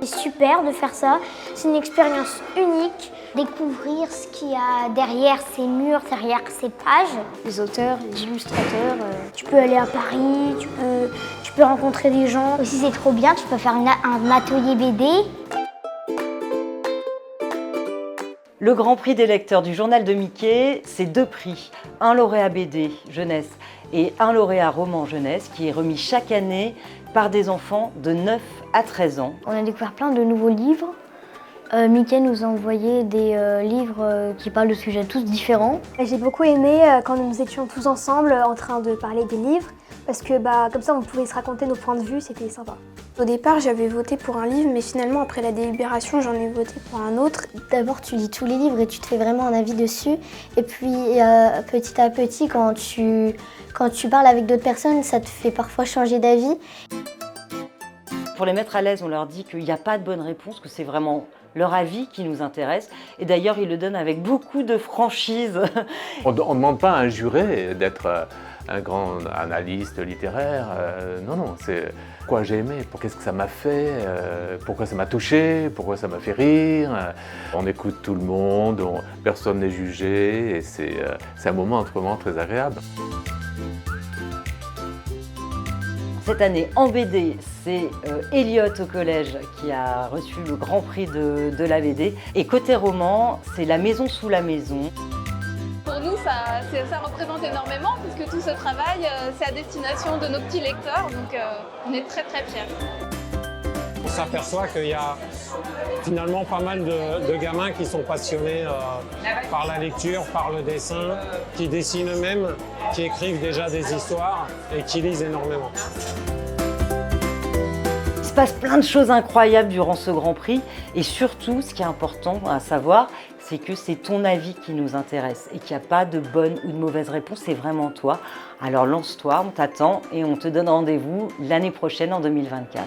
C'est super de faire ça, c'est une expérience unique. Découvrir ce qu'il y a derrière ces murs, derrière ces pages. Les auteurs, les illustrateurs. Tu peux aller à Paris, tu peux rencontrer des gens. Aussi c'est trop bien, tu peux faire un atelier BD. Le Grand Prix des lecteurs du Journal de Mickey, c'est 2 prix. Un lauréat BD jeunesse et un lauréat roman jeunesse qui est remis chaque année par des enfants de 9 à 13 ans. On a découvert plein de nouveaux livres. Mickey nous a envoyé des livres qui parlent de sujets tous différents. J'ai beaucoup aimé quand nous étions tous ensemble en train de parler des livres parce que comme ça on pouvait se raconter nos points de vue, c'était sympa. Au départ, j'avais voté pour un livre, mais finalement, après la délibération, j'en ai voté pour un autre. D'abord, tu lis tous les livres et tu te fais vraiment un avis dessus. Et puis, petit à petit, quand tu parles avec d'autres personnes, ça te fait parfois changer d'avis. Pour les mettre à l'aise, on leur dit qu'il n'y a pas de bonne réponse, que c'est vraiment leur avis qui nous intéresse. Et d'ailleurs, ils le donnent avec beaucoup de franchise. On ne demande pas à un juré d'être un grand analyste littéraire. Non, c'est quoi j'ai aimé, qu'est-ce que ça m'a fait, pourquoi ça m'a touché, pourquoi ça m'a fait rire. On écoute tout le monde, personne n'est jugé et c'est un moment vraiment très agréable. Cette année, en BD, c'est Elliot au collège qui a reçu le Grand Prix de la BD. Et côté roman, c'est La Maison sous la maison. Pour nous, ça représente énormément puisque tout ce travail, c'est à destination de nos petits lecteurs, donc on est très très fiers. On s'aperçoit qu'il y a finalement pas mal de gamins qui sont passionnés par la lecture, par le dessin, qui dessinent eux-mêmes, qui écrivent déjà des histoires et qui lisent énormément. Il se passe plein de choses incroyables durant ce Grand Prix et surtout, ce qui est important à savoir, c'est que c'est ton avis qui nous intéresse et qu'il n'y a pas de bonne ou de mauvaise réponse, c'est vraiment toi. Alors lance-toi, on t'attend et on te donne rendez-vous l'année prochaine en 2024.